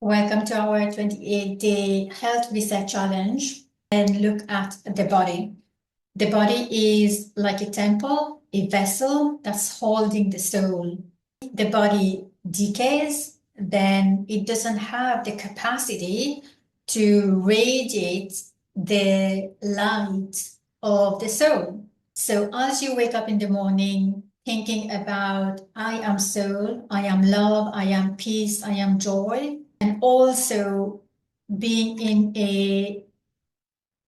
Welcome to our 28-day health reset challenge and look at the body. The body is like a temple, a vessel that's holding the soul. If the body decays, then it doesn't have the capacity to radiate the light of the soul. So as you wake up in the morning, thinking about, I am soul, I am love, I am peace, I am joy, and also being in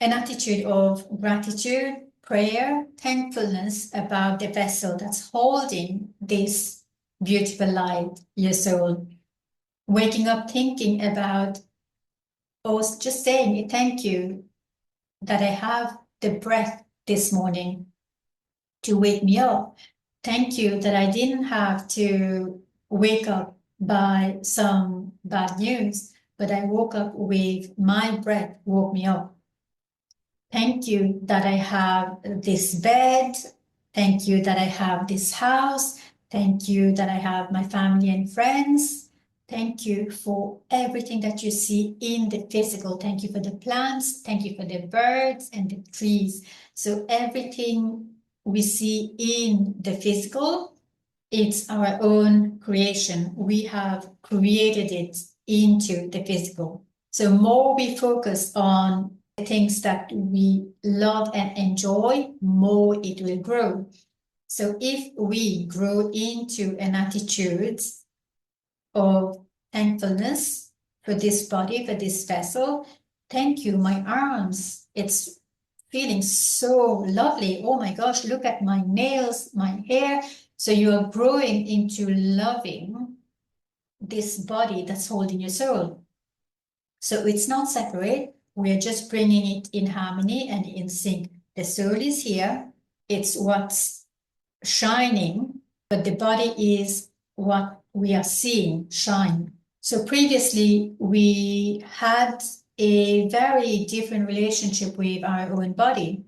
an attitude of gratitude, prayer, thankfulness about the vessel that's holding this beautiful light, your soul. Waking up thinking about, or just saying a thank you that I have the breath this morning to wake me up. Thank you that I didn't have to wake up by some bad news, but I woke up with my breath woke me up. Thank you that I have this bed. Thank you that I have this house. Thank you that I have my family and friends. Thank you for everything that you see in the physical. Thank you for the plants. Thank you for the birds and the trees. So everything we see in the physical, it's our own creation. We have created it into the physical. So more we focus on the things that we love and enjoy, more it will grow. So if we grow into an attitude of thankfulness for this body, for this vessel, thank you, my arms, it's feeling so lovely. Oh my gosh, look at my nails, my hair. So you are growing into loving this body that's holding your soul. So it's not separate. We're just bringing it in harmony and in sync. The soul is here. It's what's shining, but the body is what we are seeing shine. So previously we had a very different relationship with our own body.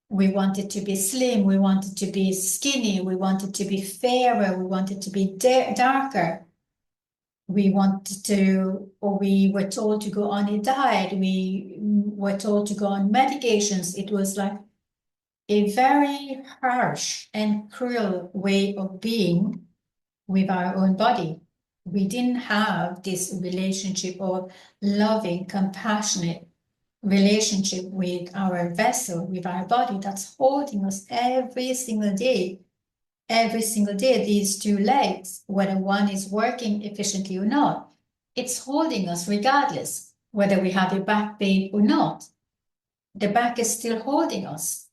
We wanted to be slim, we wanted to be skinny, we wanted to be fairer, we wanted to be darker. We wanted to, or we were told to go on a diet, we were told to go on medications. It was like a very harsh and cruel way of being with our own body. We didn't have this relationship of loving, compassionate relationship with our vessel, with our body that's holding us every single day. Every single day, these two legs, whether one is working efficiently or not, it's holding us regardless, whether we have a back pain or not. The back is still holding us.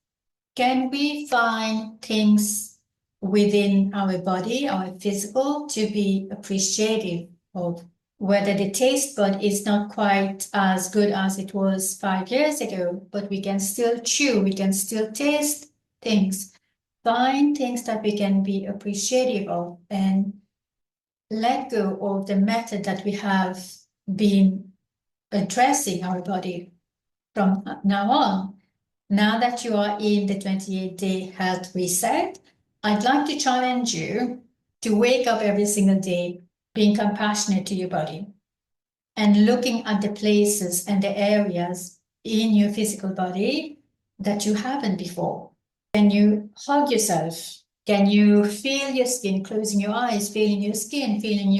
Can we find things within our body, our physical, to be appreciative of? Whether the taste bud is not quite as good as it was 5 years ago, but we can still chew, we can still taste things. Find things that we can be appreciative of and let go of the method that we have been addressing our body from now on. Now that you are in the 28-day health reset, I'd like to challenge you to wake up every single day being compassionate to your body and looking at the places and the areas in your physical body that you haven't before. Can you hug yourself? Can you feel your skin, closing your eyes, feeling your skin, feeling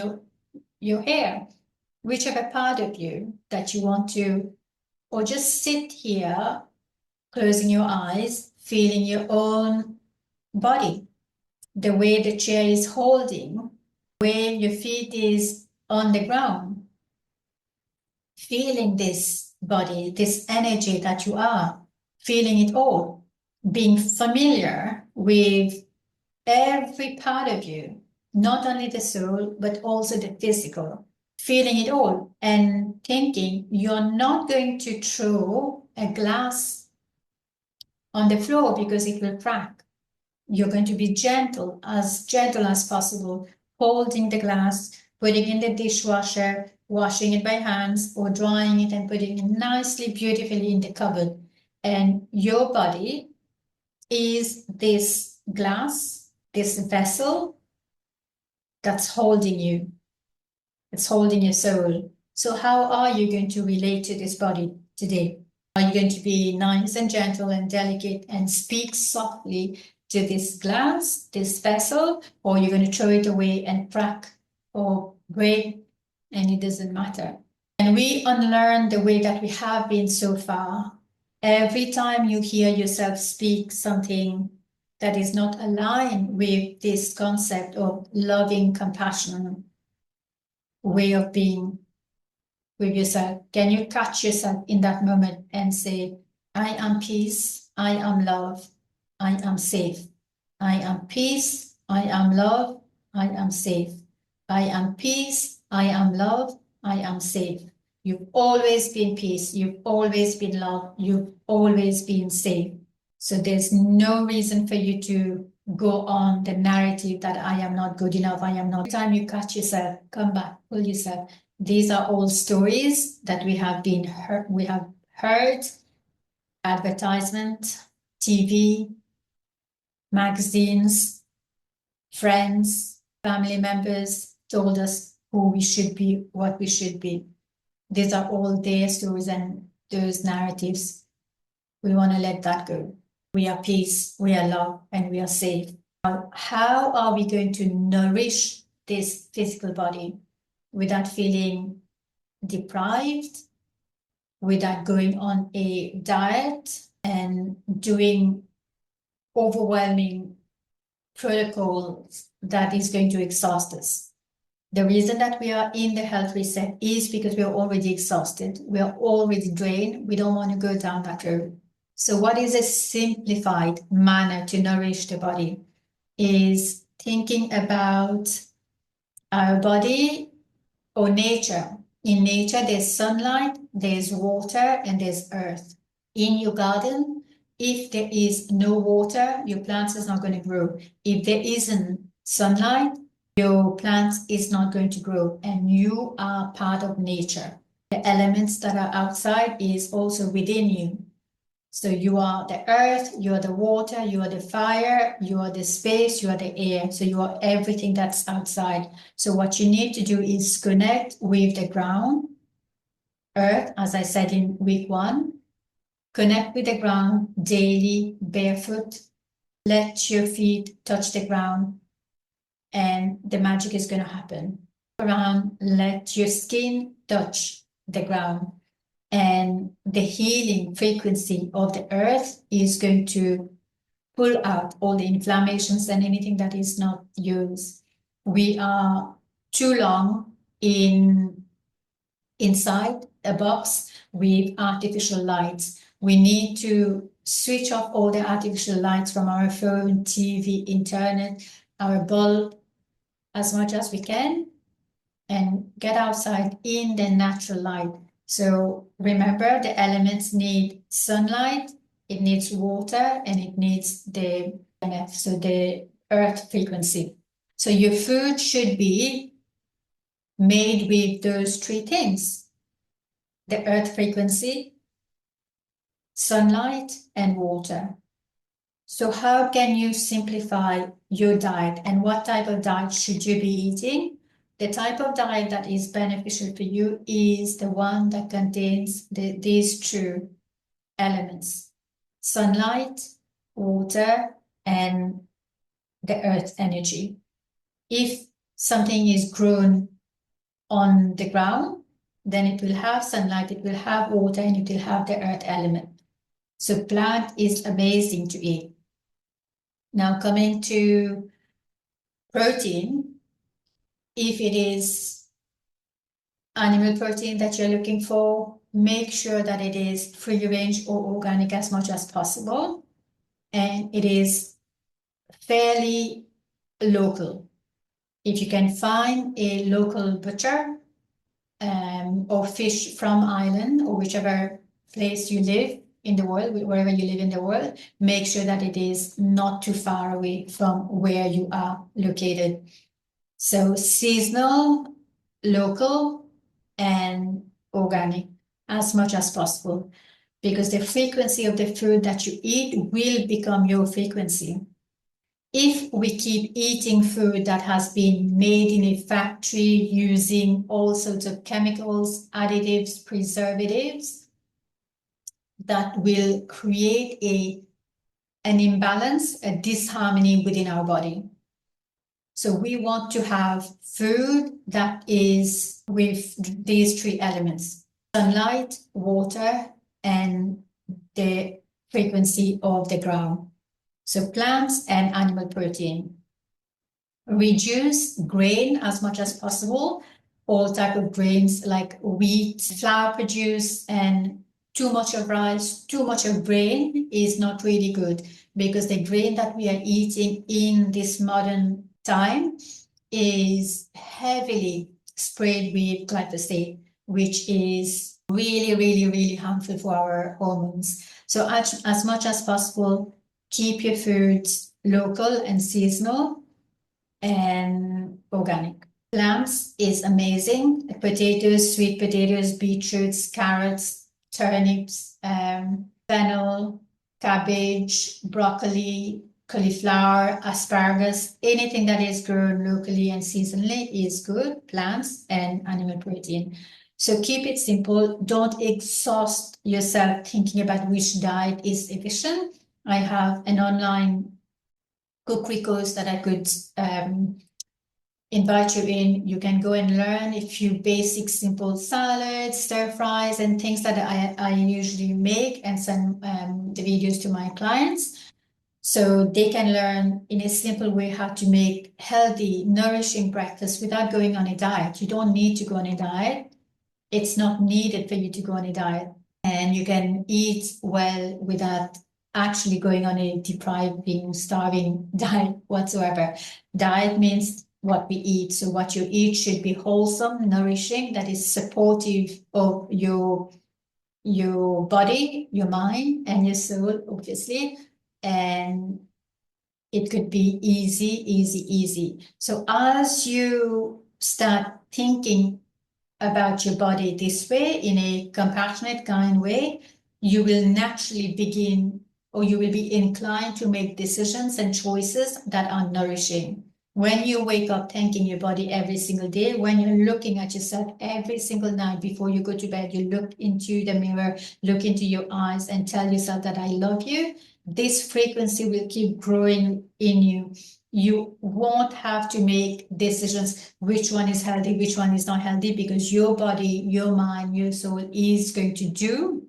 your hair? Whichever part of you that you want to, or just sit here, closing your eyes, feeling your own body, the way the chair is holding, where your feet is on the ground, feeling this body, this energy that you are, feeling it all. Being familiar with every part of you, not only the soul, but also the physical, feeling it all and thinking you're not going to throw a glass on the floor because it will crack. You're going to be gentle as possible, holding the glass, putting in the dishwasher, washing it by hands or drying it and putting it nicely, beautifully in the cupboard. And your body is this glass, this vessel that's holding you. It's holding your soul. So how are you going to relate to this body today? Are you going to be nice and gentle and delicate and speak softly to this glass, this vessel, or you're going to throw it away and crack or break, and it doesn't matter? And we unlearn the way that we have been so far. Every time you hear yourself speak something that is not aligned with this concept of loving, compassion, way of being with yourself, can you catch yourself in that moment and say, I am peace, I am love, I am safe. I am peace, I am love, I am safe. I am peace, I am love, I am safe. You've always been peace, you've always been love, you've always been safe. So there's no reason for you to go on the narrative that I am not good enough, I am not. Every time you catch yourself, come back, pull yourself. These are all stories that we have heard, advertisement, TV, magazines, friends, family members told us who we should be, what we should be. These are all their stories and those narratives. We want to let that go. We are peace, we are love, and we are safe. Now, how are we going to nourish this physical body without feeling deprived, without going on a diet and doing overwhelming protocols that is going to exhaust us? The reason that we are in the health reset is because we are already exhausted. We are already drained. We don't want to go down that road. So what is a simplified manner to nourish the body is thinking about our body or nature. In nature, there's sunlight, there's water, and there's earth. In your garden, if there is no water, your plants is not going to grow. If there isn't sunlight, your plant is not going to grow, and you are part of nature. The elements that are outside is also within you. So you are the earth, you are the water, you are the fire, you are the space, you are the air. So you are everything that's outside. So what you need to do is connect with the ground, earth, as I said in week 1. Connect with the ground daily, barefoot. Let your feet touch the ground, and the magic is going to happen. Around, let your skin touch the ground, and the healing frequency of the earth is going to pull out all the inflammations and anything that is not yours. We are too long inside a box with artificial lights. We need to switch off all the artificial lights from our phone, TV, internet, our bulb, as much as we can, and get outside in the natural light. So remember, the elements need sunlight, it needs water, and it needs the EMF, so the earth frequency. So your food should be made with those 3 things: the earth frequency, sunlight, and water. So how can you simplify your diet, and what type of diet should you be eating? The type of diet that is beneficial for you is the one that contains these 2 elements: sunlight, water, and the earth energy. If something is grown on the ground, then it will have sunlight, it will have water, and it will have the earth element. So plant is amazing to eat. Now coming to protein, if it is animal protein that you're looking for, make sure that it is free range or organic as much as possible, and it is fairly local. If you can find a local butcher or fish from Ireland or whichever place you live in the world, wherever you live in the world, make sure that it is not too far away from where you are located. So seasonal, local, and organic as much as possible, because the frequency of the food that you eat will become your frequency. If we keep eating food that has been made in a factory using all sorts of chemicals, additives, preservatives, that will create an imbalance, a disharmony within our body. So we want to have food that is with these three elements: sunlight, water, and the frequency of the ground. So plants and animal protein. Reduce grain as much as possible, all type of grains like wheat, flour produce, and too much of rice, too much of grain is not really good, because the grain that we are eating in this modern time is heavily sprayed with glyphosate, which is really harmful for our hormones. So as much as possible, keep your foods local and seasonal and organic. Plants is amazing. Potatoes, sweet potatoes, beetroots, carrots, turnips, fennel, cabbage, broccoli, cauliflower, asparagus, anything that is grown locally and seasonally is good. Plants and animal protein. So keep it simple. Don't exhaust yourself thinking about which diet is efficient. I have an online cookery course that I could invite you in. You can go and learn a few basic simple salads, stir fries, and things that I usually make and send the videos to my clients. So they can learn in a simple way how to make healthy, nourishing breakfast without going on a diet. You don't need to go on a diet. It's not needed for you to go on a diet. And you can eat well without actually going on a depriving, starving diet whatsoever. Diet means what we eat. So what you eat should be wholesome, nourishing, that is supportive of your body, your mind, and your soul, obviously. And it could be easy. So as you start thinking about your body this way, in a compassionate, kind way, you will naturally begin, or you will be inclined to make decisions and choices that are nourishing. When you wake up thanking your body every single day, when you're looking at yourself every single night before you go to bed, you look into the mirror, look into your eyes and tell yourself that I love you, this frequency will keep growing in you. You won't have to make decisions which one is healthy, which one is not healthy, because your body, your mind, your soul is going to do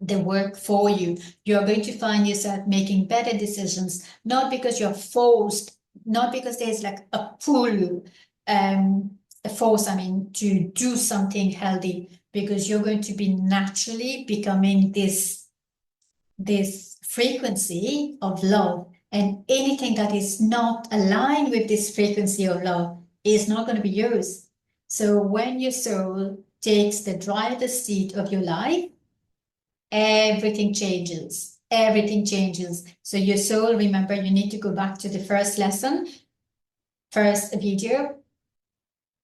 the work for you. You're going to find yourself making better decisions, not because you're forced, not because there's like a pull, a force, to do something healthy, because you're going to be naturally becoming this frequency of love. And anything that is not aligned with this frequency of love is not going to be yours. So when your soul takes the driver's seat of your life, everything changes. Everything changes. So your soul, remember, you need to go back to the first lesson, first video.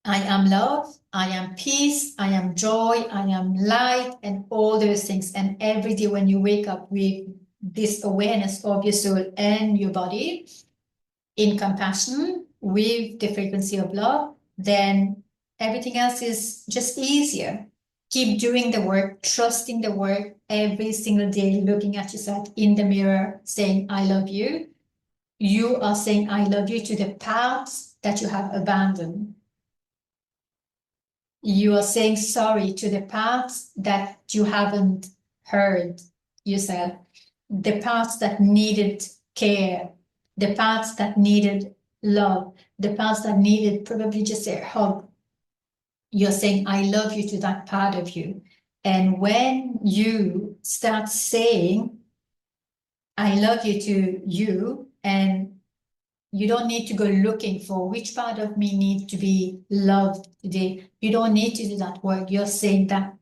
I am love, I am peace, I am joy, I am light, and all those things. And every day when you wake up with this awareness of your soul and your body in compassion with the frequency of love, then everything else is just easier. Keep doing the work, trusting the work every single day, looking at yourself in the mirror, saying, I love you. You are saying, I love you to the paths that you have abandoned. You are saying sorry to the parts that you haven't heard yourself, the parts that needed care, the parts that needed love, the parts that needed probably just a hug. You're saying, I love you to that part of you. And when you start saying, I love you to you, and you don't need to go looking for which part of me needs to be loved today. You don't need to do that work. You're saying that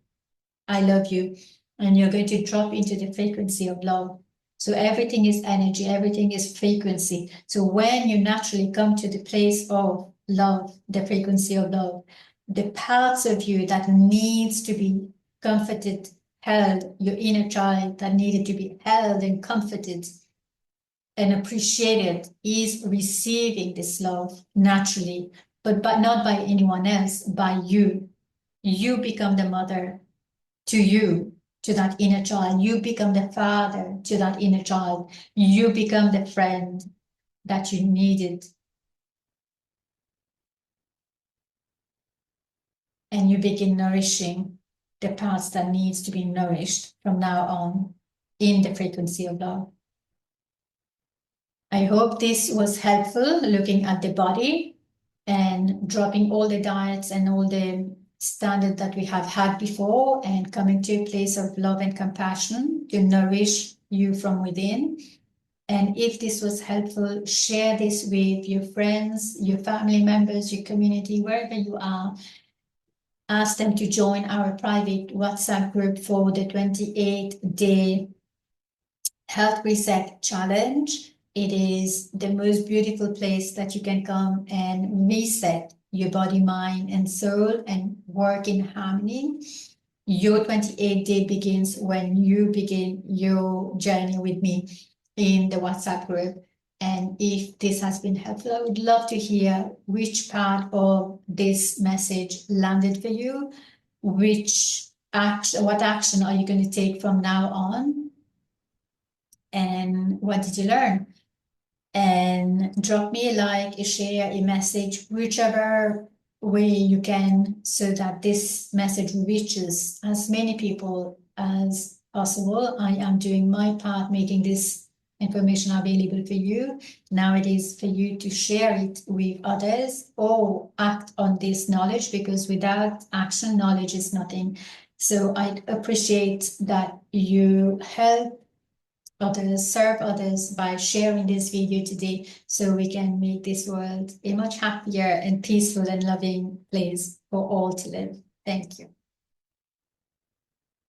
I love you, and you're going to drop into the frequency of love. So everything is energy, everything is frequency. So when you naturally come to the place of love, the frequency of love, the parts of you that needs to be comforted, held, your inner child that needed to be held and comforted, and appreciated is receiving this love naturally, but not by anyone else, by you. You become the mother to you, to that inner child. You become the father to that inner child. You become the friend that you needed. And you begin nourishing the parts that needs to be nourished from now on in the frequency of love. I hope this was helpful, looking at the body and dropping all the diets and all the standard that we have had before and coming to a place of love and compassion to nourish you from within. And if this was helpful, share this with your friends, your family members, your community, wherever you are. Ask them to join our private WhatsApp group for the 28-day Health Reset Challenge. It is the most beautiful place that you can come and reset your body, mind, and soul and work in harmony. Your 28-day begins when you begin your journey with me in the WhatsApp group. And if this has been helpful, I would love to hear which part of this message landed for you, what action are you going to take from now on, and what did you learn? And drop me a like, a share, a message, whichever way you can, so that this message reaches as many people as possible. I am doing my part, making this information available for you. Now it is for you to share it with others or act on this knowledge, because without action, knowledge is nothing. So I appreciate that you help others, serve others by sharing this video today, so we can make this world a much happier and peaceful and loving place for all to live. Thank you.